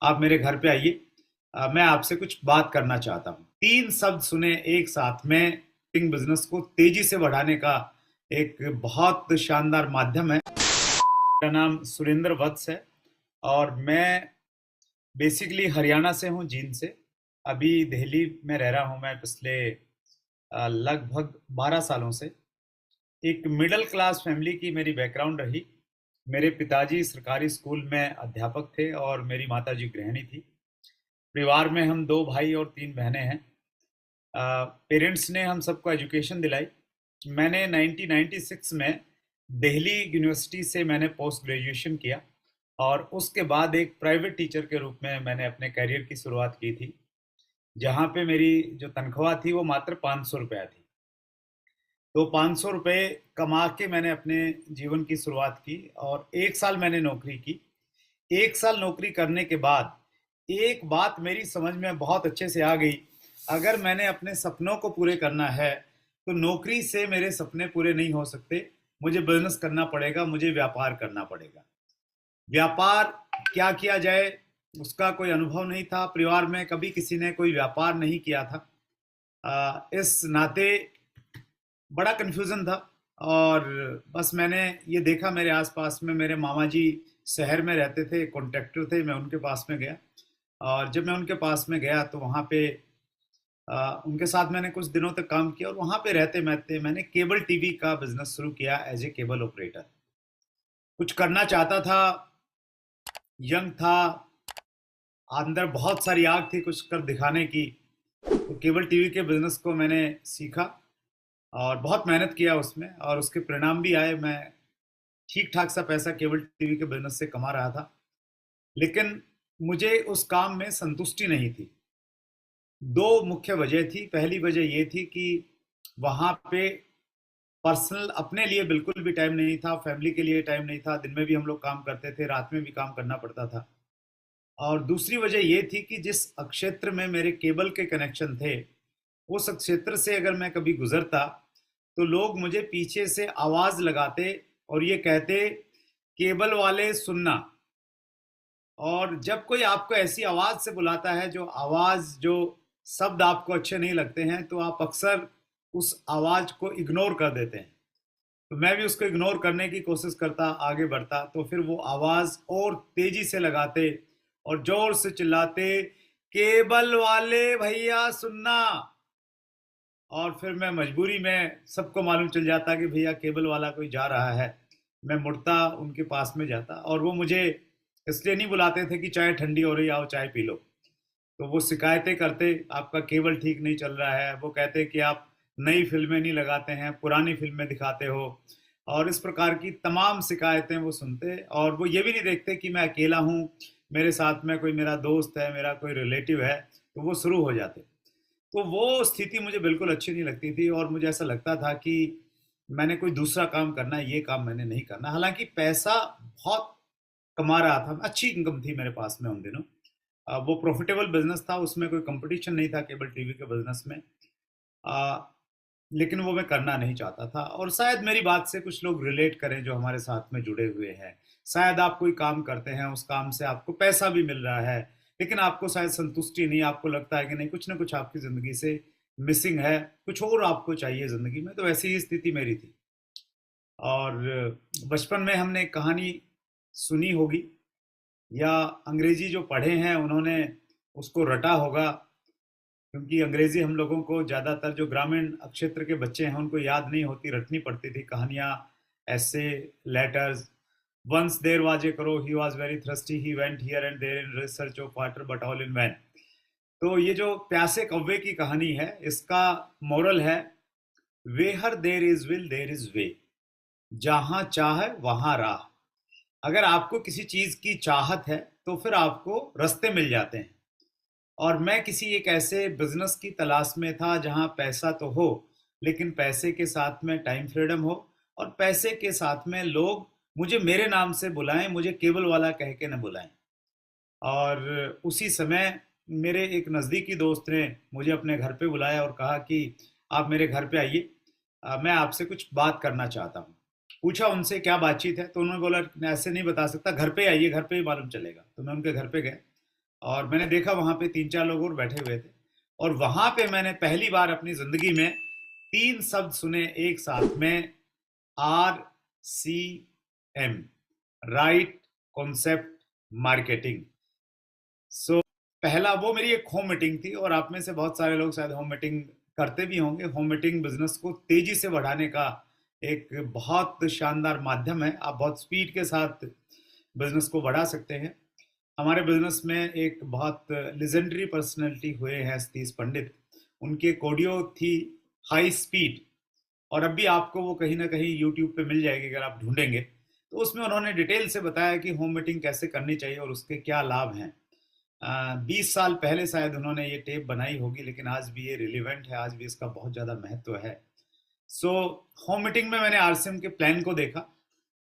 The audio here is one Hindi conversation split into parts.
आप मेरे घर पे आइए। मैं आपसे कुछ बात करना चाहता हूँ। 3 शब्द सुने एक साथ में मार्केटिंग बिज़नेस को तेज़ी से बढ़ाने का एक बहुत शानदार माध्यम है। मेरा नाम सुरेंद्र वत्स है और मैं बेसिकली हरियाणा से हूँ, जींद से। अभी दिल्ली में रह रहा हूँ मैं पिछले लगभग 12 सालों से। एक मिडिल क्लास फैमिली की मेरी बैकग्राउंड रही। मेरे पिताजी सरकारी स्कूल में अध्यापक थे और मेरी माताजी गृहिणी थी। परिवार में हम 2 भाई और 3 बहनें हैं। पेरेंट्स ने हम सबको एजुकेशन दिलाई। मैंने 1996 में दिल्ली यूनिवर्सिटी से मैंने पोस्ट ग्रेजुएशन किया और उसके बाद एक प्राइवेट टीचर के रूप में मैंने अपने करियर की शुरुआत की थी, जहाँ पे मेरी जो तनख्वाह थी वो मात्र 500 रुपया थी। तो 500 रुपये कमा के मैंने अपने जीवन की शुरुआत की और 1 साल मैंने नौकरी की। 1 साल नौकरी करने के बाद एक बात मेरी समझ में बहुत अच्छे से आ गई। अगर मैंने अपने सपनों को पूरे करना है, तो नौकरी से मेरे सपने पूरे नहीं हो सकते। मुझे बिज़नेस करना पड़ेगा, मुझे व्यापार करना पड़ेगा। व्यापार क्या किया जाए, उसका कोई अनुभव नहीं था। परिवार में कभी किसी ने कोई व्यापार नहीं किया था। इस नाते बड़ा कन्फ्यूज़न था और बस मैंने ये देखा मेरे आस-पास में मेरे मामा जी शहर में रहते थे, कॉन्ट्रैक्टर थे, मैं उनके पास में गया और जब मैं उनके पास में गया तो वहाँ पे उनके साथ मैंने कुछ दिनों तक काम किया और वहाँ पे रहते-रहते मैंने केबल टीवी का बिज़नेस शुरू किया एज़ ए केबल ऑपरेटर। कुछ करना चाहता था, यंग था, अंदर बहुत सारी आग थी कुछ कर दिखाने की। तो केबल टीवी के बिज़नेस को मैंने सीखा और बहुत मेहनत किया उसमें और उसके परिणाम भी आए। मैं ठीक-ठाक सा पैसा केबल टीवी के बिज़नेस से कमा रहा था। लेकिन मुझे उस काम में संतुष्टि नहीं थी। 2 मुख्य वजह थी। पहली वजह ये थी कि वहाँ पे पर्सनल अपने लिए बिल्कुल भी टाइम नहीं था, फैमिली के लिए टाइम नहीं था। दिन में भी हम लोग काम करते थे, रात में भी काम करना पड़ता था। और दूसरी वजह ये थी कि जिस क्षेत्र में मेरे केबल के कनेक्शन थे, उस क्षेत्र से अगर मैं कभी गुज़रता, तो लोग मुझे पीछे से आवाज़ लगाते और ये कहते, "केबल वाले सुनना।" और जब कोई आपको ऐसी आवाज़ से बुलाता है, जो शब्द आपको अच्छे नहीं लगते हैं, तो आप अक्सर उस आवाज़ को इग्नोर कर देते हैं। तो मैं भी उसको इग्नोर करने की कोशिश करता, आगे बढ़ता, तो फिर वो आवाज़ और तेज़ी से लगाते और ज़ोर से चिल्लाते, "केबल वाले भैया सुनना।" और फिर मैं मजबूरी में सबको मालूम चल जाता कि भैया केबल वाला कोई जा रहा है। मैं मुड़ता, उनके पास में जाता और वो मुझे इसलिए नहीं बुलाते थे कि चाय ठंडी हो रही है, आओ चाय पी लो। तो वो शिकायतें करते, आपका केबल ठीक नहीं चल रहा है। वो कहते कि आप नई फ़िल्में नहीं लगाते हैं, पुरानी फ़िल्में दिखाते हो और इस प्रकार की तमाम शिकायतें वो सुनते और वो ये भी नहीं देखते कि मैं अकेला हूँ, मेरे साथ में कोई मेरा दोस्त है, मेरा कोई रिलेटिव है, तो वो शुरू हो जाते। तो वो स्थिति मुझे बिल्कुल अच्छी नहीं लगती थी और मुझे ऐसा लगता था कि मैंने कोई दूसरा काम करना है, ये काम मैंने नहीं करना। हालाँकि पैसा बहुत कमा रहा था, अच्छी इनकम थी मेरे पास में उन दिनों। वो प्रॉफ़िटेबल बिज़नेस था, उसमें कोई कॉम्पिटिशन नहीं था केबल टीवी के बिज़नेस में। अ, लेकिन वो मैं करना नहीं चाहता था और शायद मेरी बात से कुछ लोग रिलेट करें जो हमारे साथ में जुड़े हुए हैं। शायद आप कोई काम करते हैं, उस काम से आपको पैसा भी मिल रहा है, लेकिन आपको शायद संतुष्टि नहीं, आपको लगता है कि नहीं कुछ न कुछ आपकी ज़िंदगी से मिसिंग है, कुछ और आपको चाहिए ज़िंदगी में, तो वैसी ही स्थिति मेरी थी। और बचपन में हमने एक कहानी सुनी होगी या अंग्रेज़ी जो पढ़े हैं उन्होंने उसको रटा होगा क्योंकि अंग्रेजी हम लोगों को ज़्यादातर जो ग्रामीण क्षेत्र के बच्चे हैं उनको याद नहीं होती, रटनी पड़ती थी कहानियाँ, ऐसे, letters. Once there was a crow, he was very thirsty, he went here and there in search of water but all in vain. तो ये जो प्यासे कौवे की कहानी है, इसका मोरल है, where there is will there is way. जहाँ चाह वहाँ राह। अगर आपको किसी चीज़ की चाहत है तो फिर आपको रास्ते मिल जाते हैं। और मैं किसी एक ऐसे बिजनेस की तलाश में था जहां पैसा तो हो, लेकिन पैसे के साथ में टाइम फ्रीडम हो और पैसे के साथ में लोग मुझे मेरे नाम से बुलाएं, मुझे केबल वाला कह के न बुलाएं। और उसी समय मेरे एक नज़दीकी दोस्त ने मुझे अपने घर पे बुलाया और कहा कि आप मेरे घर पे आइए, मैं आपसे कुछ बात करना चाहता हूँ। पूछा उनसे क्या बातचीत है, तो उन्होंने बोला, मैं ऐसे नहीं बता सकता, घर पे आइए, घर पे ही मालूम चलेगा। तो मैं उनके घर पे गया और मैंने देखा वहां पे 3-4 लोग और बैठे हुए थे, और वहां पे मैंने पहली बार अपनी जिंदगी में 3 शब्द सुने एक साथ में। RCM, right concept marketing. So पहला वो मेरी एक होम मीटिंग थी, और आप में से बहुत सारे लोग शायद होम मीटिंग करते भी होंगे। होम मीटिंग बिजनेस को तेजी से बढ़ाने का एक बहुत शानदार माध्यम है। आप बहुत स्पीड के साथ बिजनेस को बढ़ा सकते हैं। हमारे बिजनेस में एक बहुत लेजेंडरी पर्सनैलिटी हुए हैं सतीश पंडित। उनकी एक ऑडियो थी, हाई स्पीड, और अब भी आपको वो कहीं ना कहीं यूट्यूब पे मिल जाएगी अगर आप ढूंढेंगे। तो उसमें उन्होंने डिटेल से बताया कि होम मीटिंग कैसे करनी चाहिए और उसके क्या लाभ हैं। 20 साल पहले शायद उन्होंने ये टेप बनाई होगी, लेकिन आज भी ये रिलेवेंट है, आज भी इसका बहुत ज़्यादा महत्व है। सो होम मीटिंग में मैंने आरसीएम के प्लान को देखा,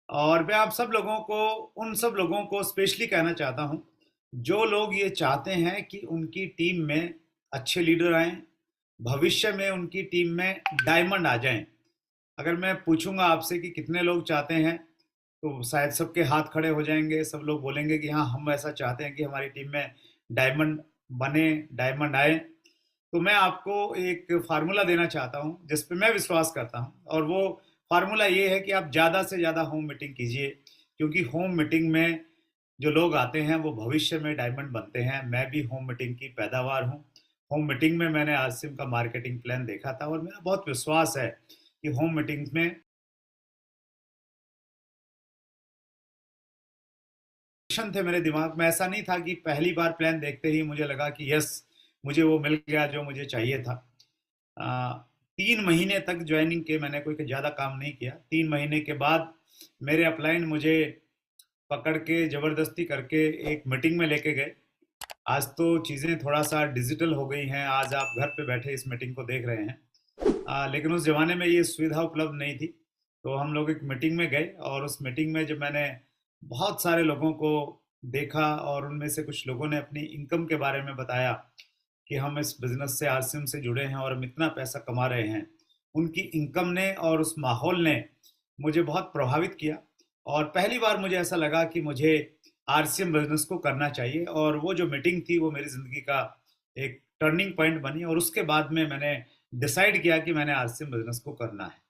और मैं आप सब लोगों को, उन सब लोगों को स्पेशली कहना चाहता हूं जो लोग ये चाहते हैं कि उनकी टीम में अच्छे लीडर आए, भविष्य में उनकी टीम में डायमंड आ जाएं। अगर मैं पूछूंगा आपसे कि कितने लोग चाहते हैं, तो शायद सबके हाथ खड़े हो जाएंगे। सब लोग बोलेंगे कि हाँ, हम ऐसा चाहते हैं कि हमारी टीम में डायमंड बने, डायमंड आए। तो मैं आपको एक फार्मूला देना चाहता हूँ जिस पे मैं विश्वास करता हूँ, और वो फार्मूला ये है कि आप ज़्यादा से ज़्यादा होम मीटिंग कीजिए, क्योंकि होम मीटिंग में जो लोग आते हैं वो भविष्य में डायमंड बनते हैं। मैं भी होम मीटिंग की पैदावार हूँ। होम मीटिंग में मैंने आरसीएम का मार्केटिंग प्लान देखा था, और मेरा बहुत विश्वास है कि होम मीटिंग में थे मेरे दिमाग में। ऐसा नहीं था कि पहली बार प्लान देखते ही मुझे लगा कि यस, मुझे वो मिल गया जो मुझे चाहिए था। 3 महीने तक ज्वाइनिंग के मैंने कोई ज़्यादा काम नहीं किया। 3 महीने के बाद मेरे अपलाइन मुझे पकड़ के ज़बरदस्ती करके एक मीटिंग में लेके गए। आज तो चीज़ें थोड़ा सा डिजिटल हो गई हैं, आज आप घर पे बैठे इस मीटिंग को देख रहे हैं। लेकिन उस ज़माने में ये सुविधा उपलब्ध नहीं थी। तो हम लोग एक मीटिंग में गए, और उस मीटिंग में जब मैंने बहुत सारे लोगों को देखा, और उनमें से कुछ लोगों ने अपनी इनकम के बारे में बताया कि हम इस बिज़नेस से, आरसीएम से जुड़े हैं और हम इतना पैसा कमा रहे हैं। उनकी इनकम ने और उस माहौल ने मुझे बहुत प्रभावित किया, और पहली बार मुझे ऐसा लगा कि मुझे आरसीएम बिज़नेस को करना चाहिए। और वो जो मीटिंग थी वो मेरी ज़िंदगी का एक टर्निंग पॉइंट बनी, और उसके बाद में मैंने डिसाइड किया कि मैंने आरसीएम बिज़नेस को करना है।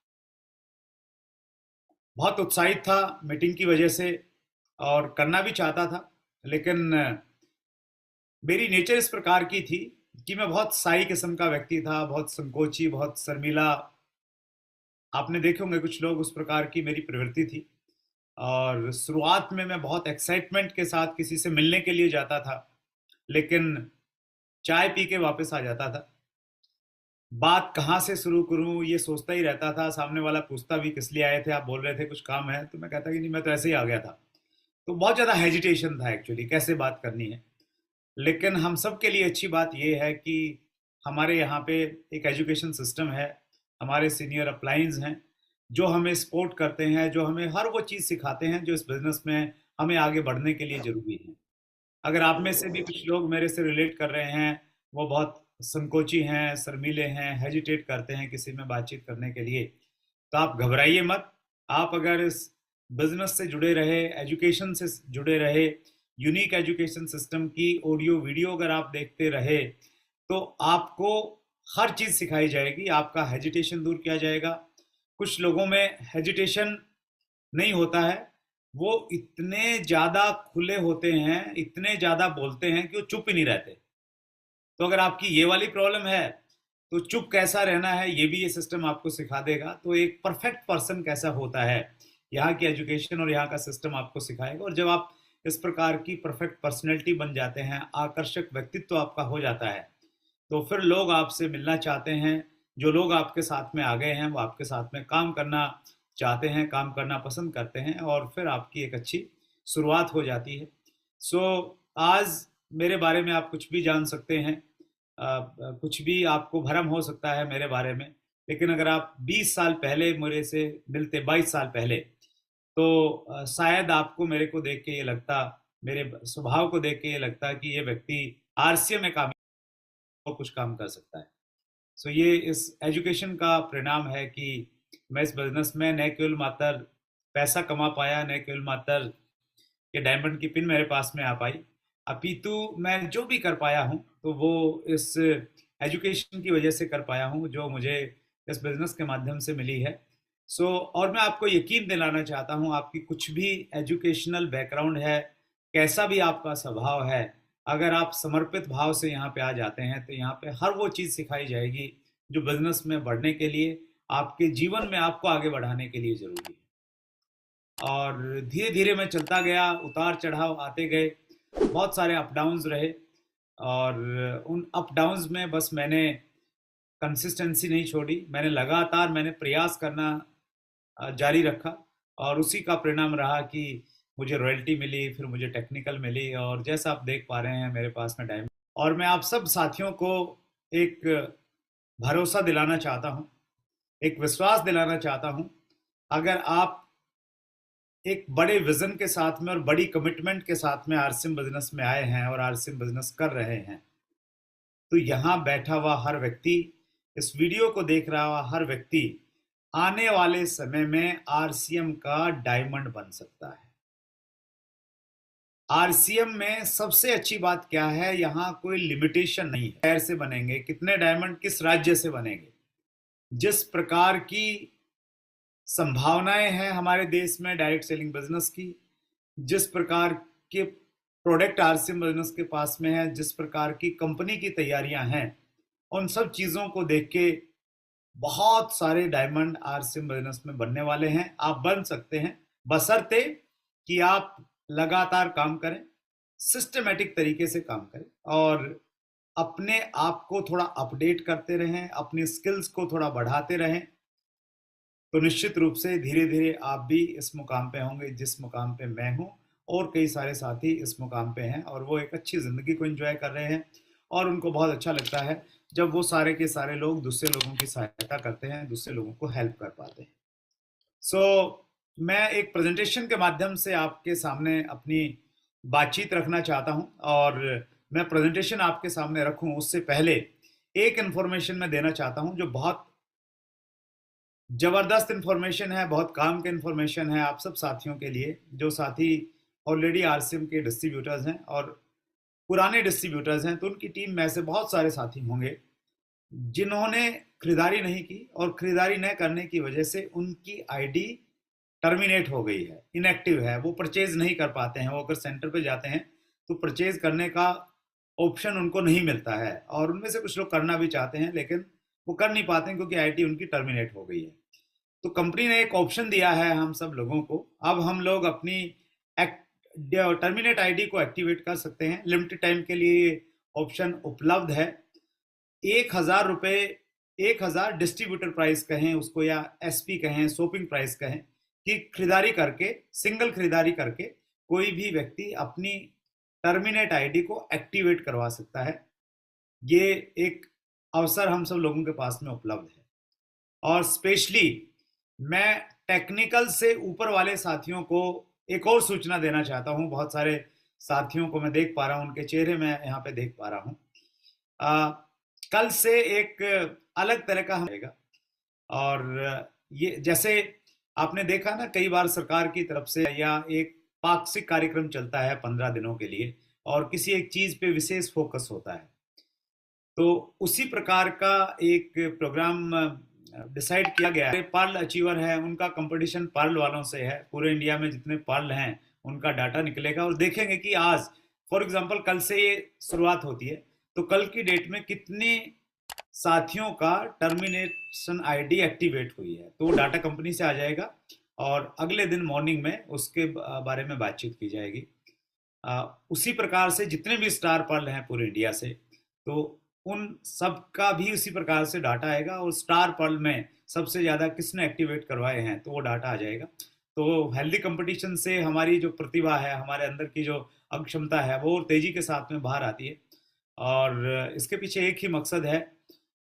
बहुत उत्साहित था मीटिंग की वजह से, और करना भी चाहता था, लेकिन मेरी नेचर इस प्रकार की थी कि मैं बहुत साई किस्म का व्यक्ति था, बहुत संकोची, बहुत शर्मीला। आपने देखे होंगे कुछ लोग, उस प्रकार की मेरी प्रवृत्ति थी। और शुरुआत में मैं बहुत एक्साइटमेंट के साथ किसी से मिलने के लिए जाता था, लेकिन चाय पी के वापस आ जाता था। बात कहाँ से शुरू करूँ ये सोचता ही रहता था। सामने वाला पूछता भी, किस लिए आए थे, आप बोल रहे थे कुछ काम है, तो मैं कहता कि नहीं, मैं तो ऐसे ही आ गया था। तो बहुत ज़्यादा हेजिटेशन था एक्चुअली, कैसे बात करनी है। लेकिन हम सब के लिए अच्छी बात यह है कि हमारे यहाँ पे एक एजुकेशन सिस्टम है, हमारे सीनियर अपलाइंस हैं जो हमें सपोर्ट करते हैं, जो हमें हर वो चीज़ सिखाते हैं जो इस बिज़नेस में हमें आगे बढ़ने के लिए ज़रूरी है। अगर आप में से भी कुछ लोग मेरे से रिलेट कर रहे हैं, वो बहुत संकोची हैं, शर्मीले हैं, हेजिटेट करते हैं किसी में बातचीत करने के लिए, तो आप घबराइए मत। आप अगर इस बिजनेस से जुड़े रहे, एजुकेशन से जुड़े रहे, यूनिक एजुकेशन सिस्टम की ऑडियो वीडियो अगर आप देखते रहे, तो आपको हर चीज़ सिखाई जाएगी, आपका हेजिटेशन दूर किया जाएगा। कुछ लोगों में हेजिटेशन नहीं होता है, वो इतने ज़्यादा खुले होते हैं, इतने ज़्यादा बोलते हैं कि वो चुप ही नहीं रहते। तो अगर आपकी ये वाली प्रॉब्लम है, तो चुप कैसा रहना है ये भी ये सिस्टम आपको सिखा देगा। तो एक परफेक्ट पर्सन कैसा होता है, यहाँ की एजुकेशन और यहाँ का सिस्टम आपको सिखाएगा। और जब आप इस प्रकार की परफेक्ट पर्सनैलिटी बन जाते हैं, आकर्षक व्यक्तित्व आपका हो जाता है, तो फिर लोग आपसे मिलना चाहते हैं। जो लोग आपके साथ में आ गए हैं वो आपके साथ में काम करना चाहते हैं, काम करना पसंद करते हैं, और फिर आपकी एक अच्छी शुरुआत हो जाती है। सो आज मेरे बारे में आप कुछ भी जान सकते हैं, कुछ भी आपको भ्रम हो सकता है मेरे बारे में, लेकिन अगर आप 20 साल पहले मेरे से मिलते, 22 साल पहले, तो शायद आपको मेरे को देख के ये लगता, मेरे स्वभाव को देख के ये लगता कि ये व्यक्ति आरसीए में काम और कुछ काम कर सकता है। सो ये इस एजुकेशन का परिणाम है कि मैं इस बिजनेस में न केवल मात्र पैसा कमा पाया, न केवल मात्र ये डायमंड की पिन मेरे पास में आ पाई, अपितु मैं जो भी कर पाया हूँ तो वो इस एजुकेशन की वजह से कर पाया हूँ जो मुझे इस बिजनेस के माध्यम से मिली है। और मैं आपको यकीन दिलाना चाहता हूँ, आपकी कुछ भी एजुकेशनल बैकग्राउंड है, कैसा भी आपका स्वभाव है, अगर आप समर्पित भाव से यहाँ पे आ जाते हैं तो यहाँ पे हर वो चीज़ सिखाई जाएगी जो बिजनेस में बढ़ने के लिए, आपके जीवन में आपको आगे बढ़ाने के लिए ज़रूरी है। और धीरे-धीरे मैं चलता गया, उतार-चढ़ाव आते गए, बहुत सारे अप डाउन्स रहे और उन अप डाउन्स में बस मैंने कंसिस्टेंसी नहीं छोड़ी, मैंने प्रयास करना जारी रखा और उसी का परिणाम रहा कि मुझे रॉयल्टी मिली, फिर मुझे टेक्निकल मिली और जैसा आप देख पा रहे हैं मेरे पास में डायमंड। और मैं आप सब साथियों को एक भरोसा दिलाना चाहता हूँ, एक विश्वास दिलाना चाहता हूँ, अगर आप एक बड़े विजन के साथ में और बड़ी कमिटमेंट के साथ में आरसीएम बिजनेस में आए हैं और आरसीएम बिजनेस कर रहे हैं, तो यहाँ बैठा हुआ हर व्यक्ति, इस वीडियो को देख रहा हुआ हर व्यक्ति आने वाले समय में आरसीएम का डायमंड बन सकता है। आरसीएम में सबसे अच्छी बात क्या है, यहाँ कोई लिमिटेशन नहीं है। शहर से बनेंगे, कितने डायमंड किस राज्य से बनेंगे, जिस प्रकार की संभावनाएं हैं हमारे देश में डायरेक्ट सेलिंग बिजनेस की, जिस प्रकार के प्रोडक्ट आरसीएम बिजनेस के पास में है, जिस प्रकार की कंपनी की तैयारियां हैं, उन सब चीज़ों को देख के बहुत सारे डायमंड आरसीएम बिजनेस में बनने वाले हैं। आप बन सकते हैं, बशर्ते कि आप लगातार काम करें, सिस्टमेटिक तरीके से काम करें और अपने आप को थोड़ा अपडेट करते रहें, अपनी स्किल्स को थोड़ा बढ़ाते रहें, तो निश्चित रूप से धीरे धीरे आप भी इस मुकाम पे होंगे जिस मुकाम पे मैं हूँ और कई सारे साथी इस मुकाम पे हैं और वो एक अच्छी ज़िंदगी को एंजॉय कर रहे हैं और उनको बहुत अच्छा लगता है जब वो सारे के सारे लोग दूसरे लोगों की सहायता करते हैं, दूसरे लोगों को हेल्प कर पाते हैं। मैं एक प्रेजेंटेशन के माध्यम से आपके सामने अपनी बातचीत रखना चाहता हूं और मैं प्रेजेंटेशन आपके सामने रखूं उससे पहले एक इन्फॉर्मेशन मैं देना चाहता हूं जो बहुत जबरदस्त इन्फॉर्मेशन है, बहुत काम के इन्फॉर्मेशन है आप सब साथियों के लिए, जो साथी ऑलरेडी आरसीएम के डिस्ट्रीब्यूटर्स हैं और पुराने डिस्ट्रीब्यूटर्स हैं। तो उनकी टीम में से बहुत सारे साथी होंगे जिन्होंने खरीदारी नहीं की और खरीदारी न करने की वजह से उनकी आईडी टर्मिनेट हो गई है, इनएक्टिव है, वो परचेज नहीं कर पाते हैं। वो अगर सेंटर पे जाते हैं तो परचेज करने का ऑप्शन उनको नहीं मिलता है और उनमें से कुछ लोग करना भी चाहते हैं लेकिन वो कर नहीं पाते हैं क्योंकि आईडी उनकी टर्मिनेट हो गई है। तो कंपनी ने एक ऑप्शन दिया है हम सब लोगों को, अब हम लोग अपनी टर्मिनेट आईडी को एक्टिवेट कर सकते हैं। लिमिटेड टाइम के लिए ऑप्शन उपलब्ध है। 1,000 रुपये, 1,000 डिस्ट्रीब्यूटर प्राइस कहें उसको या एसपी कहें, शॉपिंग प्राइस कहें, कि खरीदारी करके, सिंगल खरीदारी करके कोई भी व्यक्ति अपनी टर्मिनेट आईडी को एक्टिवेट करवा सकता है। ये एक अवसर हम सब लोगों के पास में उपलब्ध है और स्पेशली मैं टेक्निकल से ऊपर वाले साथियों को एक और सूचना देना चाहता हूं। बहुत सारे साथियों को मैं देख पा रहा हूं, उनके चेहरे मैं यहाँ पे देख पा रहा हूं। कल से एक अलग तरह का रहेगा और ये जैसे आपने देखा ना, कई बार सरकार की तरफ से या एक पाक्षिक कार्यक्रम चलता है 15 दिनों के लिए और किसी एक चीज पे विशेष फोकस होता है, तो उसी प्रकार का एक प्रोग्राम डिसाइड किया गया है। पर्ल अचीवर है, उनका कंपटीशन पर्ल वालों से है। पूरे इंडिया में जितने पर्ल हैं उनका डाटा निकलेगा और देखेंगे कि आज फॉर एग्जांपल कल से ये शुरुआत होती है तो कल की डेट में कितने साथियों का टर्मिनेशन आईडी एक्टिवेट हुई है, तो वो डाटा कंपनी से आ जाएगा और अगले दिन मॉर्निंग में उसके बारे में बातचीत की जाएगी। उसी प्रकार से जितने भी स्टार पर्ल हैं पूरे इंडिया से, तो उन सब का भी उसी प्रकार से डाटा आएगा और स्टार पर्ल में सबसे ज़्यादा किसने एक्टिवेट करवाए हैं तो वो डाटा आ जाएगा। तो हेल्दी कंपटीशन से हमारी जो प्रतिभा है, हमारे अंदर की जो अक्षमता है, वो तेज़ी के साथ में बाहर आती है और इसके पीछे एक ही मकसद है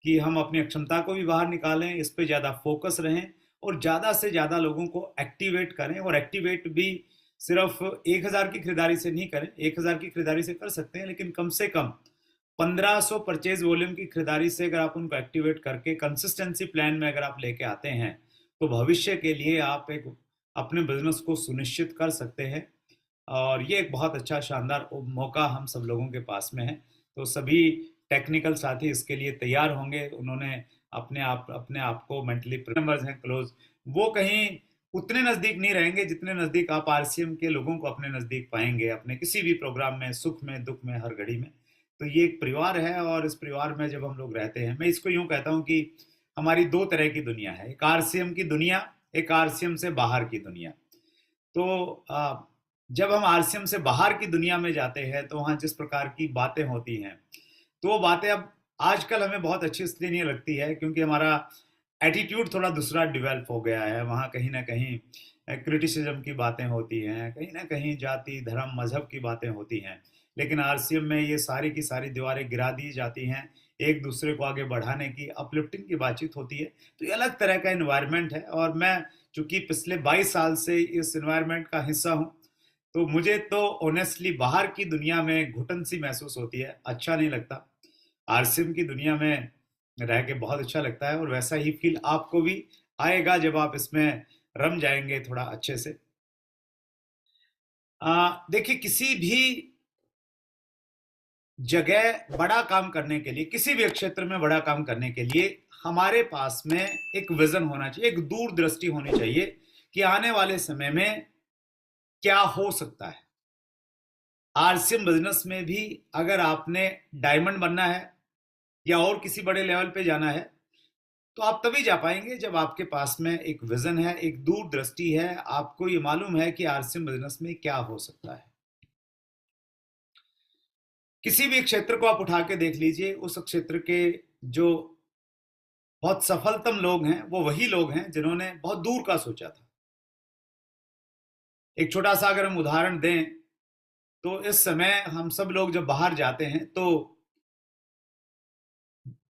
कि हम अपनी अक्षमता को भी बाहर निकालें, इस पे ज़्यादा फोकस रहें और ज़्यादा से ज़्यादा लोगों को एक्टिवेट करें। और एक्टिवेट भी सिर्फ 1,000 की खरीदारी से नहीं करें, 1,000 की खरीदारी से कर सकते हैं लेकिन कम से कम 1,500 परचेज वॉल्यूम की खरीदारी से अगर आप उनको एक्टिवेट करके कंसिस्टेंसी प्लान में अगर आप लेके आते हैं तो भविष्य के लिए आप एक अपने बिजनेस को सुनिश्चित कर सकते हैं। और ये एक बहुत अच्छा शानदार मौका हम सब लोगों के पास में है। तो सभी टेक्निकल साथी इसके लिए तैयार होंगे। उन्होंने अपने आप को मेंटली मेंबर्स हैं क्लोज, वो कहीं उतने नज़दीक नहीं रहेंगे जितने नज़दीक आप आरसीएम के लोगों को अपने नज़दीक पाएंगे, अपने किसी भी प्रोग्राम में, सुख में, दुख में, हर घड़ी में। तो ये एक परिवार है, और इस परिवार में जब हम लोग रहते हैं, मैं इसको यूं कहता हूं कि हमारी दो तरह की दुनिया है, एक आरसीएम की दुनिया, एक आरसीएम से बाहर की दुनिया। तो जब हम आरसीएम से बाहर की दुनिया में जाते हैं तो वहाँ जिस प्रकार की बातें होती हैं, तो वो बातें अब आजकल हमें बहुत अच्छी इसलिए नहीं लगती है क्योंकि हमारा एटीट्यूड थोड़ा दूसरा डेवलप हो गया है। वहाँ कहीं ना कहीं क्रिटिसिज्म की बातें होती हैं, कहीं ना कहीं जाति, धर्म, मजहब की बातें होती हैं। लेकिन आरसीएम में ये सारी की सारी दीवारें गिरा दी जाती हैं, एक दूसरे को आगे बढ़ाने की, अपलिफ्टिंग की बातचीत होती है। तो ये अलग तरह का इन्वायरमेंट है, और मैं चूंकि पिछले 22 साल से इस इन्वायरमेंट का हिस्सा हूँ, तो मुझे तो ऑनेस्टली बाहर की दुनिया में घुटन सी महसूस होती है, अच्छा नहीं लगता। आरसीएम की दुनिया में रह के बहुत अच्छा लगता है, और वैसा ही फील आपको भी आएगा जब आप इसमें रम जाएंगे थोड़ा अच्छे से। देखिए, किसी भी जगह बड़ा काम करने के लिए, किसी भी क्षेत्र में बड़ा काम करने के लिए हमारे पास में एक विजन होना चाहिए, एक दूरदृष्टि होनी चाहिए कि आने वाले समय में क्या हो सकता है। आरसीएम बिजनेस में भी अगर आपने डायमंड बनना है या और किसी बड़े लेवल पे जाना है, तो आप तभी जा पाएंगे जब आपके पास में एक विजन है, एक दूरदृष्टि है, आपको ये मालूम है कि आरसीएम बिजनेस में क्या हो सकता है। किसी भी क्षेत्र को आप उठा के देख लीजिए, उस क्षेत्र के जो बहुत सफलतम लोग हैं वो वही लोग हैं जिन्होंने बहुत दूर का सोचा था। एक छोटा सा अगर हम उदाहरण दें, तो इस समय हम सब लोग जब बाहर जाते हैं तो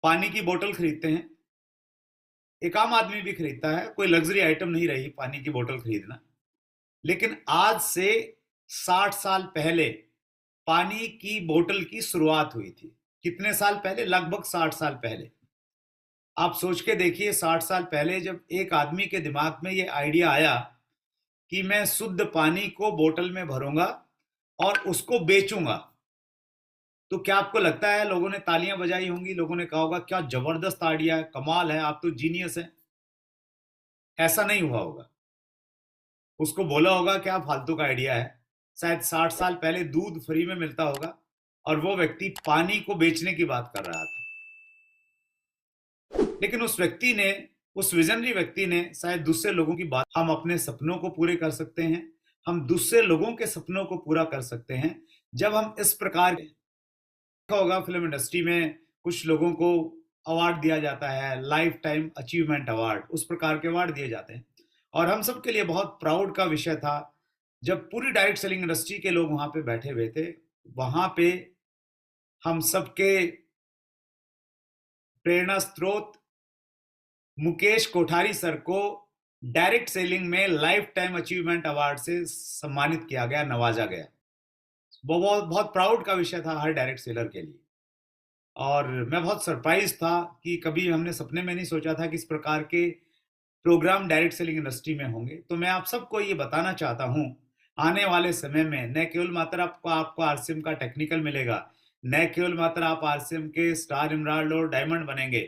पानी की बोतल खरीदते हैं। एक आम आदमी भी खरीदता है, कोई लग्जरी आइटम नहीं रही पानी की बोतल खरीदना। लेकिन आज से 60 साल पहले पानी की बोतल की शुरुआत हुई थी। कितने साल पहले? लगभग 60 साल पहले। आप सोच के देखिए, 60 साल पहले जब एक आदमी के दिमाग में ये आइडिया आया कि मैं शुद्ध पानी को बोतल में भरूंगा और उसको बेचूंगा, तो क्या आपको लगता है लोगों ने तालियां बजाई होंगी? लोगों ने कहा होगा क्या जबरदस्त आइडिया है, कमाल है, आप तो जीनियस हैं? ऐसा नहीं हुआ होगा। उसको बोला होगा क्या फालतू का आइडिया है। शायद 60 साल पहले दूध फ्री में मिलता होगा और वो व्यक्ति पानी को बेचने की बात कर रहा था। लेकिन उस व्यक्ति ने, उस विजनरी व्यक्ति ने शायद दूसरे लोगों की बात, हम अपने सपनों को पूरे कर सकते हैं, हम दूसरे लोगों के सपनों को पूरा कर सकते हैं जब हम इस प्रकार, देखा होगा फिल्म इंडस्ट्री में कुछ लोगों को अवार्ड दिया जाता है, लाइफ टाइम अचीवमेंट अवार्ड, उस प्रकार के अवार्ड दिए जाते हैं। और हम सबके लिए बहुत प्राउड का विषय था जब पूरी डायरेक्ट सेलिंग इंडस्ट्री के लोग वहां पे बैठे हुए थे। वहां पे हम सबके प्रेरणा स्रोत मुकेश कोठारी सर को डायरेक्ट सेलिंग में लाइफ टाइम अचीवमेंट अवार्ड से सम्मानित किया गया, नवाजा गया। वो बहुत बहुत प्राउड का विषय था हर डायरेक्ट सेलर के लिए। और मैं बहुत सरप्राइज था कि कभी हमने सपने में नहीं सोचा था कि इस प्रकार के प्रोग्राम डायरेक्ट सेलिंग इंडस्ट्री में होंगे। तो मैं आप सबको ये बताना चाहता हूँ, आने वाले समय में न केवल मात्र आपको आरसीएम का टेक्निकल मिलेगा, न केवल मात्र आप आरसीएम के स्टार, इमराल्ड और डायमंड बनेंगे,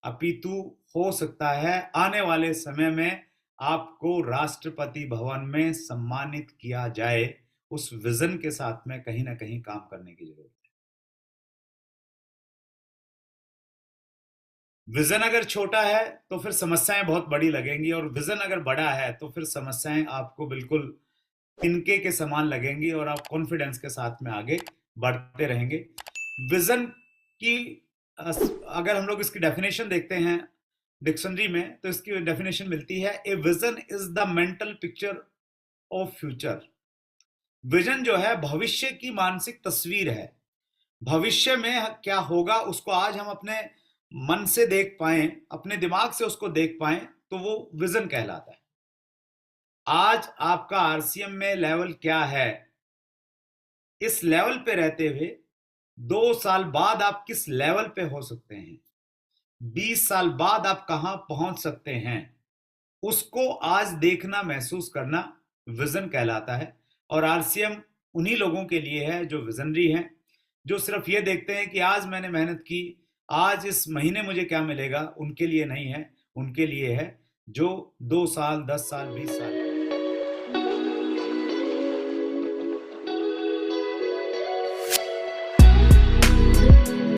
अपितु हो सकता है आने वाले समय में आपको राष्ट्रपति भवन में सम्मानित किया जाए। उस विजन के साथ में कहीं ना कहीं काम करने की जरूरत है। विजन अगर छोटा है तो फिर समस्याएं बहुत बड़ी लगेंगी, और विजन अगर बड़ा है तो फिर समस्याएं आपको बिल्कुल तिनके के समान लगेंगी, और आप कॉन्फिडेंस के साथ में आगे बढ़ते रहेंगे। विजन की अगर हम लोग इसकी डेफिनेशन देखते हैं डिक्शनरी में, तो इसकी डेफिनेशन मिलती है, a vision is the mental picture of future. Vision जो है भविष्य की मानसिक तस्वीर है। भविष्य में क्या होगा उसको आज हम अपने मन से देख पाए, अपने दिमाग से उसको देख पाए, तो वो विजन कहलाता है। आज आपका आरसीएम में लेवल क्या है, इस लेवल पे रहते हुए 2 साल बाद आप किस लेवल पे हो सकते हैं, 20 साल बाद आप कहां पहुंच सकते हैं, उसको आज देखना, महसूस करना विजन कहलाता है। और आरसीएम उन्हीं लोगों के लिए है जो विजनरी हैं, जो सिर्फ ये देखते हैं कि आज मैंने मेहनत की, आज इस महीने मुझे क्या मिलेगा, उनके लिए नहीं है। उनके लिए है जो 2 साल, 10 साल, 20 साल